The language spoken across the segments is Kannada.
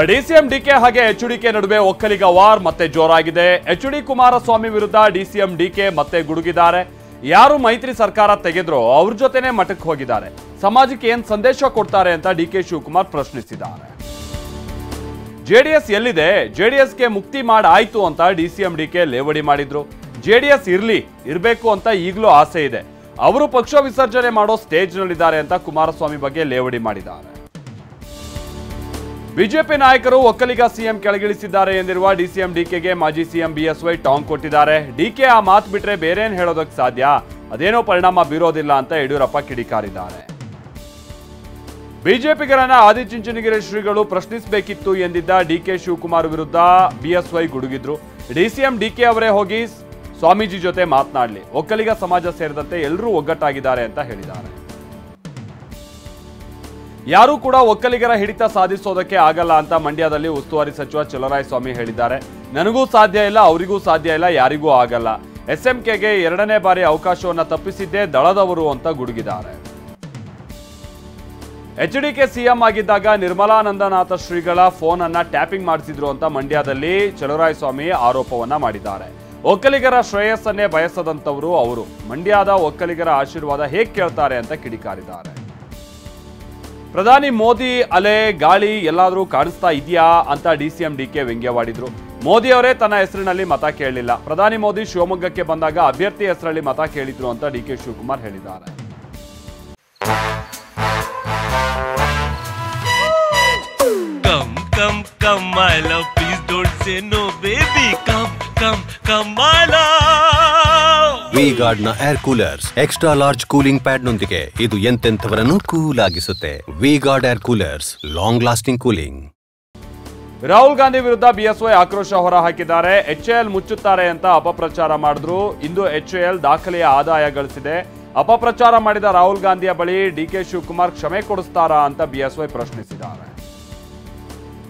ಡಿಸಿಎಂ ಡಿಕೆ ಹಾಗೆ ಎಚ್ಡಿಕೆ ನಡುವೆ ಒಕ್ಕಲಿಗ ವಾರ್ ಮತ್ತೆ ಜೋರಾಗಿದೆ. ಎಚ್ಡಿ ಕುಮಾರಸ್ವಾಮಿ ವಿರುದ್ಧ ಡಿಸಿಎಂ ಡಿಕೆ ಮತ್ತೆ ಗುಡುಗಿದ್ದಾರೆ. ಯಾರು ಮೈತ್ರಿ ಸರ್ಕಾರ ತೆಗೆದ್ರೋ ಅವ್ರ ಜೊತೆನೆ ಮಠಕ್ಕೆ ಹೋಗಿದ್ದಾರೆ. ಸಮಾಜಕ್ಕೆ ಏನ್ ಸಂದೇಶ ಕೊಡ್ತಾರೆ ಅಂತ ಡಿಕೆ ಶಿವಕುಮಾರ್ ಪ್ರಶ್ನಿಸಿದ್ದಾರೆ. ಜೆಡಿಎಸ್ ಎಲ್ಲಿದೆ, ಜೆಡಿಎಸ್ಗೆ ಮುಕ್ತಿ ಮಾಡಾಯ್ತು ಅಂತ ಡಿಸಿಎಂ ಡಿಕೆ ಲೇವಡಿ ಮಾಡಿದ್ರು. ಜೆಡಿಎಸ್ ಇರಬೇಕು ಅಂತ ಈಗಲೂ ಆಸೆ ಇದೆ. ಅವರು ಪಕ್ಷ ವಿಸರ್ಜನೆ ಮಾಡೋ ಸ್ಟೇಜ್ ನಲ್ಲಿದ್ದಾರೆ ಅಂತ ಕುಮಾರಸ್ವಾಮಿ ಬಗ್ಗೆ ಲೇವಡಿ ಮಾಡಿದ್ದಾರೆ. ಬಿಜೆಪಿ ನಾಯಕರು ಒಕ್ಕಲಿಗ ಸಿಎಂ ಕೆಳಗಿಳಿಸಿದ್ದಾರೆ ಎಂದಿರುವ ಡಿಸಿಎಂ ಡಿಕೆಗೆ ಮಾಜಿ ಸಿಎಂ ಬಿಎಸ್ವೈ ಟಾಂಗ್ ಕೊಟ್ಟಿದ್ದಾರೆ. ಡಿಕೆ ಆ ಮಾತು ಬಿಟ್ರೆ ಬೇರೇನ್ ಹೇಳೋದಕ್ಕೆ ಸಾಧ್ಯ, ಅದೇನೋ ಪರಿಣಾಮ ಬೀರೋದಿಲ್ಲ ಅಂತ ಯಡಿಯೂರಪ್ಪ ಕಿಡಿಕಾರಿದ್ದಾರೆ. ಬಿಜೆಪಿಗರನ್ನ ಆದಿಚುಂಚನಗಿರಿ ಶ್ರೀಗಳು ಪ್ರಶ್ನಿಸಬೇಕಿತ್ತು ಎಂದಿದ್ದ ಡಿಕೆ ಶಿವಕುಮಾರ್ ವಿರುದ್ಧ ಬಿಎಸ್ವೈ ಗುಡುಗಿದ್ರು. ಡಿಸಿಎಂ ಡಿಕೆ ಅವರೇ ಹೋಗಿ ಸ್ವಾಮೀಜಿ ಜೊತೆ ಮಾತನಾಡಲಿ, ಒಕ್ಕಲಿಗ ಸಮಾಜ ಸೇರಿದಂತೆ ಎಲ್ಲರೂ ಒಗ್ಗಟ್ಟಾಗಿದ್ದಾರೆ ಅಂತ ಹೇಳಿದ್ದಾರೆ. ಯಾರೂ ಕೂಡ ಒಕ್ಕಲಿಗರ ಹಿಡಿತ ಸಾಧಿಸೋದಕ್ಕೆ ಆಗಲ್ಲ ಅಂತ ಮಂಡ್ಯದಲ್ಲಿ ಉಸ್ತುವಾರಿ ಸಚಿವ ಚಲರಾಯಸ್ವಾಮಿ ಹೇಳಿದ್ದಾರೆ. ನನಗೂ ಸಾಧ್ಯ ಇಲ್ಲ, ಅವರಿಗೂ ಸಾಧ್ಯ ಇಲ್ಲ, ಯಾರಿಗೂ ಆಗಲ್ಲ. ಎಸ್ಎಂಕೆಗೆ 2ನೇ ಬಾರಿ ಅವಕಾಶವನ್ನ ತಪ್ಪಿಸಿದ್ದೇ ದಳದವರು ಅಂತ ಗುಡುಗಿದ್ದಾರೆ. ಎಚ್ಡಿಕೆ ಸಿಎಂ ಆಗಿದ್ದಾಗ ನಿರ್ಮಲಾನಂದನಾಥ ಶ್ರೀಗಳ ಫೋನ್ ಅನ್ನ ಟ್ಯಾಪಿಂಗ್ ಮಾಡಿಸಿದ್ರು ಅಂತ ಮಂಡ್ಯದಲ್ಲಿ ಚಲರಾಯಸ್ವಾಮಿ ಆರೋಪವನ್ನ ಮಾಡಿದ್ದಾರೆ. ಒಕ್ಕಲಿಗರ ಶ್ರೇಯಸ್ಸನ್ನೇ ಬಯಸದಂತವರು ಅವರು. ಮಂಡ್ಯದ ಒಕ್ಕಲಿಗರ ಆಶೀರ್ವಾದ ಹೇಗೆ ಕೇಳ್ತಾರೆ ಅಂತ ಕಿಡಿಕಾರಿದ್ದಾರೆ. ಪ್ರಧಾನಿ ಮೋದಿ ಅಲೆ ಗಾಳಿ ಎಲ್ಲಾದರೂ ಕಾಣಿಸ್ತಾ ಇದೆಯಾ ಅಂತ ಡಿಸಿಎಂ ಡಿಕೆ ವ್ಯಂಗ್ಯವಾಡಿದ್ರು. ಮೋದಿ ಅವರೇ ತನ್ನ ಹೆಸರಿನಲ್ಲಿ ಮತ ಕೇಳಲಿಲ್ಲ. ಪ್ರಧಾನಿ ಮೋದಿ ಶಿವಮೊಗ್ಗಕ್ಕೆ ಬಂದಾಗ ಅಭ್ಯರ್ಥಿ ಹೆಸರಲ್ಲಿ ಮತ ಕೇಳಿದ್ರು ಅಂತ ಡಿಕೆ ಶಿವಕುಮಾರ್ ಹೇಳಿದ್ದಾರೆ. ವಿ-ಗಾರ್ಡ್ ನ air coolers extra large cooling pad ನೊಂದಿಗೆ ಇದು ಎಂತೆಂಥವರನ್ನು ಕೂಲ್ ಆಗಿಸುತ್ತೆ. V Guard air coolers, long lasting cooling. Rahul Gandhi ವಿರುದ್ಧ ಬಿಎಸ್ವೈ ಆಕ್ರೋಶ ಹೊರಹಾಕಿದ್ದಾರೆ. ಎಚ್ಎಎಲ್ ಮುಚ್ಚುತ್ತಾರೆ ಅಂತ ಅಪಪ್ರಚಾರ ಮಾಡಿದ್ರು. ಇಂದು ಎಚ್ಎಎಲ್ ದಾಖಲೆಯ ಆದಾಯ ಗಳಿಸಿದೆ. ಅಪಪ್ರಚಾರ ಮಾಡಿದ ರಾಹುಲ್ ಗಾಂಧಿಯ ಬಳಿ ಡಿಕೆ ಶಿವಕುಮಾರ್ ಕ್ಷಮೆ ಕೊಡಿಸ್ತಾರಾ ಅಂತ ಬಿಎಸ್ವೈ ಪ್ರಶ್ನಿಸಿದ್ದಾರೆ.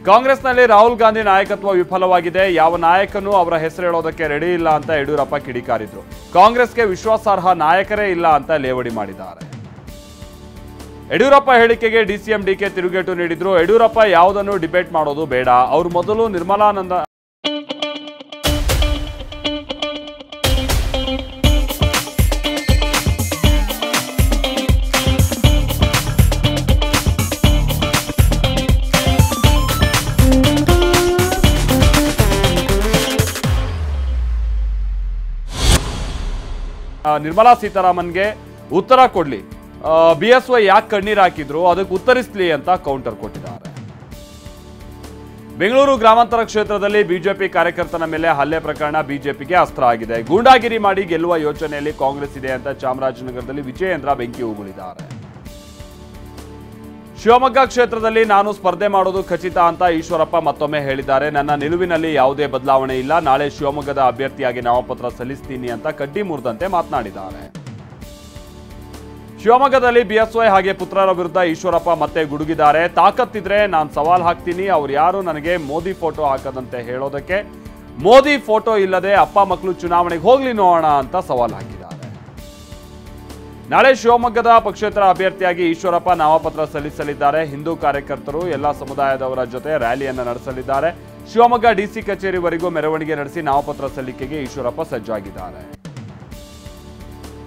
ಕಾಂಗ್ರೆಸ್ನಲ್ಲಿ ರಾಹುಲ್ ಗಾಂಧಿ ನಾಯಕತ್ವ ವಿಫಲವಾಗಿದೆ. ಯಾವ ನಾಯಕನೂ ಅವರ ಹೆಸರು ಹೇಳೋದಕ್ಕೆ ರೆಡಿ ಇಲ್ಲ ಅಂತ ಯಡಿಯೂರಪ್ಪ ಕಿಡಿಕಾರಿದ್ರು. ಕಾಂಗ್ರೆಸ್ಗೆ ವಿಶ್ವಾಸಾರ್ಹ ನಾಯಕರೇ ಇಲ್ಲ ಅಂತ ಲೇವಡಿ ಮಾಡಿದ್ದಾರೆ. ಯಡಿಯೂರಪ್ಪ ಹೇಳಿಕೆಗೆ ಡಿಸಿಎಂ ಡಿಕೆ ತಿರುಗೇಟು ನೀಡಿದ್ರು. ಯಡಿಯೂರಪ್ಪ ಯಾವುದನ್ನು ಡಿಬೇಟ್ ಮಾಡೋದು ಬೇಡ, ಅವರು ಮೊದಲು ನಿರ್ಮಲಾನಂದ ನಿರ್ಮಲಾ ಸೀತಾರಾಮನ್ಗೆ ಉತ್ತರ ಕೊಡ್ಲಿ, ಬಿಎಸ್ವೈ ಯಾಕೆ ಕಣ್ಣೀರು ಹಾಕಿದ್ರು ಅದಕ್ಕೆ ಉತ್ತರಿಸಲಿ ಅಂತ ಕೌಂಟರ್ ಕೊಟ್ಟಿದ್ದಾರೆ. ಬೆಂಗಳೂರು ಗ್ರಾಮಾಂತರ ಕ್ಷೇತ್ರದಲ್ಲಿ ಬಿಜೆಪಿ ಕಾರ್ಯಕರ್ತನ ಮೇಲೆ ಹಲ್ಲೆ ಪ್ರಕರಣ ಬಿಜೆಪಿಗೆ ಅಸ್ತ್ರ ಆಗಿದೆ. ಗೂಂಡಾಗಿರಿ ಮಾಡಿ ಗೆಲ್ಲುವ ಯೋಚನೆಯಲ್ಲಿ ಕಾಂಗ್ರೆಸ್ ಇದೆ ಅಂತ ಚಾಮರಾಜನಗರದಲ್ಲಿ ವಿಜಯೇಂದ್ರ ಬೆಂಕಿ ಉಗುಳಿದ್ದಾರೆ. ಶಿವಮೊಗ್ಗ ಕ್ಷೇತ್ರದಲ್ಲಿ ನಾನು ಸ್ಪರ್ಧೆ ಮಾಡೋದು ಖಚಿತ ಅಂತ ಈಶ್ವರಪ್ಪ ಮತ್ತೊಮ್ಮೆ ಹೇಳಿದ್ದಾರೆ. ನನ್ನ ನಿಲುವಿನಲ್ಲಿ ಯಾವುದೇ ಬದಲಾವಣೆ ಇಲ್ಲ, ನಾಳೆ ಶಿವಮೊಗ್ಗದ ಅಭ್ಯರ್ಥಿಯಾಗಿ ನಾಮಪತ್ರ ಸಲ್ಲಿಸ್ತೀನಿ ಅಂತ ಕಡ್ಡಿ ಮುರಿದಂತೆ ಮಾತನಾಡಿದ್ದಾರೆ. ಶಿವಮೊಗ್ಗದಲ್ಲಿ ಬಿಎಸ್ವೈ ಹಾಗೆ ಪುತ್ರರ ವಿರುದ್ಧ ಈಶ್ವರಪ್ಪ ಮತ್ತೆ ಗುಡುಗಿದ್ದಾರೆ. ತಾಕತ್ತಿದ್ರೆ ನಾನು ಸವಾಲ್ ಹಾಕ್ತೀನಿ, ಅವ್ರು ಯಾರು ನನಗೆ ಮೋದಿ ಫೋಟೋ ಹಾಕದಂತೆ ಹೇಳೋದಕ್ಕೆ. ಮೋದಿ ಫೋಟೋ ಇಲ್ಲದೆ ಅಪ್ಪ ಮಕ್ಕಳು ಚುನಾವಣೆಗೆ ಹೋಗ್ಲಿ ನೋಡೋಣ ಅಂತ ಸವಾಲ್ ಹಾಕಿದ್ದಾರೆ. ನಾಳೆ ಶಿವಮೊಗ್ಗದ ಪಕ್ಷೇತರ ಅಭ್ಯರ್ಥಿಯಾಗಿ ಈಶ್ವರಪ್ಪ ನಾಮಪತ್ರ ಸಲ್ಲಿಸಲಿದ್ದಾರೆ. ಹಿಂದೂ ಕಾರ್ಯಕರ್ತರು ಎಲ್ಲ ಸಮುದಾಯದವರ ಜೊತೆ ರ್ಯಾಲಿಯನ್ನು ನಡೆಸಲಿದ್ದಾರೆ. ಶಿವಮೊಗ್ಗ ಡಿಸಿ ಕಚೇರಿವರೆಗೂ ಮೆರವಣಿಗೆ ನಡೆಸಿ ನಾಮಪತ್ರ ಸಲ್ಲಿಕೆಗೆ ಈಶ್ವರಪ್ಪ ಸಜ್ಜಾಗಿದ್ದಾರೆ.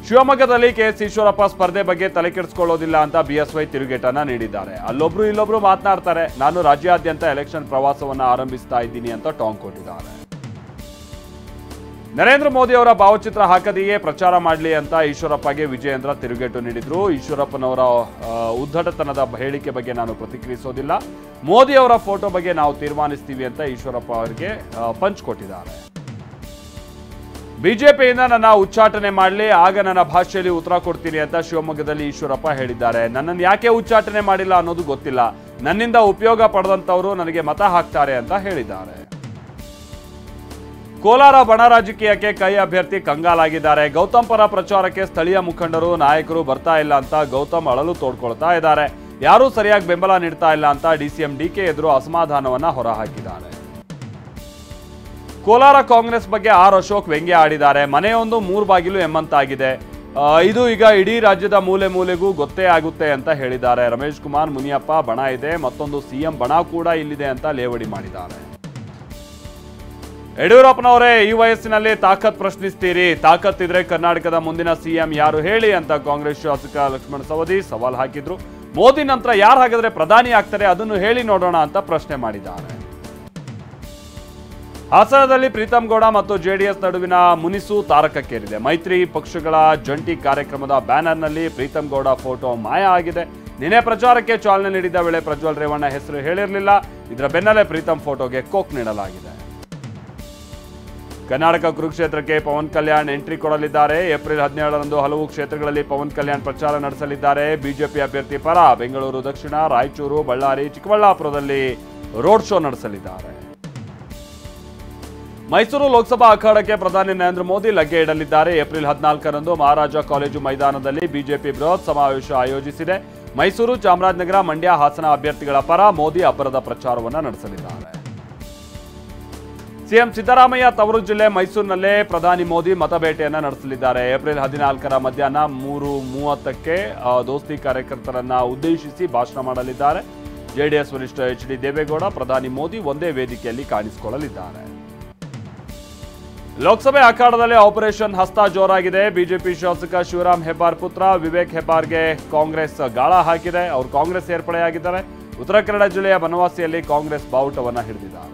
ಶಿವಮೊಗ್ಗದಲ್ಲಿ ಕೆಎಸ್ ಈಶ್ವರಪ್ಪ ಸ್ಪರ್ಧೆ ಬಗ್ಗೆ ತಲೆ ಕೆಡಿಸಿಕೊಳ್ಳೋದಿಲ್ಲ ಅಂತ ಬಿಎಸ್ವೈ ತಿರುಗೇಟನ್ನ ನೀಡಿದ್ದಾರೆ. ಅಲ್ಲೊಬ್ರು ಇಲ್ಲೊಬ್ರು ಮಾತನಾಡ್ತಾರೆ. ನಾನು ರಾಜ್ಯಾದ್ಯಂತ ಎಲೆಕ್ಷನ್ ಪ್ರವಾಸವನ್ನ ಆರಂಭಿಸ್ತಾ ಇದ್ದೀನಿ ಅಂತ ಟಾಂಗ್ ಕೊಟ್ಟಿದ್ದಾರೆ. ನರೇಂದ್ರ ಮೋದಿ ಅವರ ಭಾವಚಿತ್ರ ಹಾಕದೆಯೇ ಪ್ರಚಾರ ಮಾಡಲಿ ಅಂತ ಈಶ್ವರಪ್ಪಗೆ ವಿಜಯೇಂದ್ರ ತಿರುಗೇಟು ನೀಡಿದ್ರು. ಈಶ್ವರಪ್ಪನವರ ಉದ್ದಟತನದ ಹೇಳಿಕೆ ಬಗ್ಗೆ ನಾನು ಪ್ರತಿಕ್ರಿಯಿಸೋದಿಲ್ಲ, ಮೋದಿ ಅವರ ಫೋಟೋ ಬಗ್ಗೆ ನಾವು ತೀರ್ಮಾನಿಸ್ತೀವಿ ಅಂತ ಈಶ್ವರಪ್ಪ ಅವರಿಗೆ ಪಂಚ್ ಕೊಟ್ಟಿದ್ದಾರೆ. ಬಿಜೆಪಿಯಿಂದ ನನ್ನ ಉಚ್ಚಾಟನೆ ಮಾಡಲಿ, ಆಗ ನನ್ನ ಭಾಷೆಯಲ್ಲಿ ಉತ್ತರ ಕೊಡ್ತೀನಿ ಅಂತ ಶಿವಮೊಗ್ಗದಲ್ಲಿ ಈಶ್ವರಪ್ಪ ಹೇಳಿದ್ದಾರೆ. ನನ್ನನ್ನು ಯಾಕೆ ಉಚ್ಚಾಟನೆ ಮಾಡಿಲ್ಲ ಅನ್ನೋದು ಗೊತ್ತಿಲ್ಲ, ನನ್ನಿಂದ ಉಪಯೋಗ ಪಡೆದಂತವರು ನನಗೆ ಮತ ಹಾಕ್ತಾರೆ ಅಂತ ಹೇಳಿದ್ದಾರೆ. ಕೋಲಾರ ಬಣ ರಾಜಕೀಯಕ್ಕೆ ಕೈ ಅಭ್ಯರ್ಥಿ ಕಂಗಾಲಾಗಿದ್ದಾರೆ. ಗೌತಮ್ ಪರ ಪ್ರಚಾರಕ್ಕೆ ಸ್ಥಳೀಯ ಮುಖಂಡರು ನಾಯಕರು ಬರ್ತಾ ಇಲ್ಲ ಅಂತ ಗೌತಮ್ ಅಳಲು ತೋಡ್ಕೊಳ್ತಾ ಇದ್ದಾರೆ. ಯಾರೂ ಸರಿಯಾಗಿ ಬೆಂಬಲ ನೀಡ್ತಾ ಇಲ್ಲ ಅಂತ ಡಿಸಿಎಂ ಡಿಕೆ ಎದುರು ಅಸಮಾಧಾನವನ್ನ ಹೊರಹಾಕಿದ್ದಾರೆ. ಕೋಲಾರ ಕಾಂಗ್ರೆಸ್ ಬಗ್ಗೆ ಆರ್ ಅಶೋಕ್ ವ್ಯಂಗ್ಯ ಆಡಿದ್ದಾರೆ. ಮನೆಯೊಂದು 3 ಬಾಗಿಲು ಎಂಬಂತಾಗಿದೆ. ಇದು ಈಗ ಇಡೀ ರಾಜ್ಯದ ಮೂಲೆ ಮೂಲೆಗೂ ಗೊತ್ತೇ ಆಗುತ್ತೆ ಅಂತ ಹೇಳಿದ್ದಾರೆ. ರಮೇಶ್ ಕುಮಾರ್, ಮುನಿಯಪ್ಪ ಬಣ ಇದೆ, ಮತ್ತೊಂದು ಸಿಎಂ ಬಣ ಕೂಡ ಇಲ್ಲಿದೆ ಅಂತ ಲೇವಡಿ ಮಾಡಿದ್ದಾರೆ. ಯಡಿಯೂರಪ್ಪನವರೇ, ಈ ವಯಸ್ಸಿನಲ್ಲಿ ತಾಕತ್ ಪ್ರಶ್ನಿಸ್ತೀರಿ, ತಾಕತ್ತಿದ್ರೆ ಕರ್ನಾಟಕದ ಮುಂದಿನ ಸಿಎಂ ಯಾರು ಹೇಳಿ ಅಂತ ಕಾಂಗ್ರೆಸ್ ಶಾಸಕ ಲಕ್ಷ್ಮಣ ಸವದಿ ಸವಾಲ್ ಹಾಕಿದ್ರು. ಮೋದಿ ನಂತರ ಯಾರು ಹಾಗಾದ್ರೆ ಪ್ರಧಾನಿ ಆಗ್ತಾರೆ ಅದನ್ನು ಹೇಳಿ ನೋಡೋಣ ಅಂತ ಪ್ರಶ್ನೆ ಮಾಡಿದ್ದಾರೆ. ಹಾಸನದಲ್ಲಿ ಪ್ರೀತಮ್ ಗೌಡ ಮತ್ತು ಜೆಡಿಎಸ್ ನಡುವಿನ ಮುನಿಸು ತಾರಕಕ್ಕೇರಿದೆ. ಮೈತ್ರಿ ಪಕ್ಷಗಳ ಜಂಟಿ ಕಾರ್ಯಕ್ರಮದ ಬ್ಯಾನರ್ನಲ್ಲಿ ಪ್ರೀತಮ್ ಗೌಡ ಫೋಟೋ ಮಾಯ ಆಗಿದೆ. ನಿನ್ನೆ ಪ್ರಚಾರಕ್ಕೆ ಚಾಲನೆ ನೀಡಿದ ವೇಳೆ ಪ್ರಜ್ವಲ್ ರೇವಣ್ಣ ಹೆಸರು ಹೇಳಿರಲಿಲ್ಲ. ಇದರ ಬೆನ್ನಲ್ಲೇ ಪ್ರೀತಮ್ ಫೋಟೋಗೆ ಕೋಕ್ ನೀಡಲಾಗಿದೆ. ಕರ್ನಾಟಕ ಕುರುಕ್ಷೇತ್ರಕ್ಕೆ ಪವನ್ ಕಲ್ಯಾಣ್ ಎಂಟ್ರಿ ಕೊಡಲಿದ್ದಾರೆ. ಏಪ್ರಿಲ್ 17ರಂದು ಹಲವು ಕ್ಷೇತ್ರಗಳಲ್ಲಿ ಪವನ್ ಕಲ್ಯಾಣ್ ಪ್ರಚಾರ ನಡೆಸಲಿದ್ದಾರೆ. ಬಿಜೆಪಿ ಅಭ್ಯರ್ಥಿ ಪರ ಬೆಂಗಳೂರು ದಕ್ಷಿಣ, ರಾಯಚೂರು, ಬಳ್ಳಾರಿ, ಚಿಕ್ಕಬಳ್ಳಾಪುರದಲ್ಲಿ ರೋಡ್ ಶೋ ನಡೆಸಲಿದ್ದಾರೆ. ಮೈಸೂರು ಲೋಕಸಭಾ ಅಖಾಡಕ್ಕೆ ಪ್ರಧಾನಿ ನರೇಂದ್ರ ಮೋದಿ ಲಗ್ಗೆ ಇಡಲಿದ್ದಾರೆ. ಏಪ್ರಿಲ್ 14ರಂದು ಮಹಾರಾಜ ಕಾಲೇಜು ಮೈದಾನದಲ್ಲಿ ಬಿಜೆಪಿ ಬೃಹತ್ ಸಮಾವೇಶ ಆಯೋಜಿಸಿದೆ. ಮೈಸೂರು, ಚಾಮರಾಜನಗರ, ಮಂಡ್ಯ, ಹಾಸನ ಅಭ್ಯರ್ಥಿಗಳ ಪರ ಮೋದಿ ಅಬ್ಬರದ ಪ್ರಚಾರವನ್ನು ನಡೆಸಲಿದ್ದಾರೆ. ಸಿಎಂ ಸಿದ್ದರಾಮಯ್ಯ ತವರು ಜಿಲ್ಲೆ ಮೈಸೂರಿನಲ್ಲೇ ಪ್ರಧಾನಿ ಮೋದಿ ಮತಬೇಟೆಯನ್ನ ನಡೆಸಲಿದ್ದಾರೆ. ಏಪ್ರಿಲ್ 14ರ ಮಧ್ಯಾಹ್ನ 3:30ಕ್ಕೆ ದೋಸ್ತಿ ಕಾರ್ಯಕರ್ತರನ್ನ ಉದ್ದೇಶಿಸಿ ಭಾಷಣ ಮಾಡಲಿದ್ದಾರೆ. ಜೆಡಿಎಸ್ ವರಿಷ್ಠ ಎಚ್ ಡಿ ದೇವೇಗೌಡ, ಪ್ರಧಾನಿ ಮೋದಿ ಒಂದೇ ವೇದಿಕೆಯಲ್ಲಿ ಕಾಣಿಸಿಕೊಳ್ಳಲಿದ್ದಾರೆ. ಲೋಕಸಭೆ ಅಖಾಡದಲ್ಲಿ ಆಪರೇಷನ್ ಹಸ್ತ ಜೋರಾಗಿದೆ. ಬಿಜೆಪಿ ಶಾಸಕ ಶಿವರಾಮ್ ಹೆಬ್ಬಾರ್ ಪುತ್ರ ವಿವೇಕ್ ಹೆಬ್ಬಾರ್ಗೆ ಕಾಂಗ್ರೆಸ್ ಗಾಳ ಹಾಕಿದೆ. ಅವರು ಕಾಂಗ್ರೆಸ್ ಸೇರ್ಪಡೆಯಾಗಿದ್ದಾರೆ. ಉತ್ತರ ಕನ್ನಡ ಜಿಲ್ಲೆಯ ಬನವಾಸಿಯಲ್ಲಿ ಕಾಂಗ್ರೆಸ್ ಬಾವುಟವನ್ನ ಹಿಡಿದಿದ್ದಾರೆ.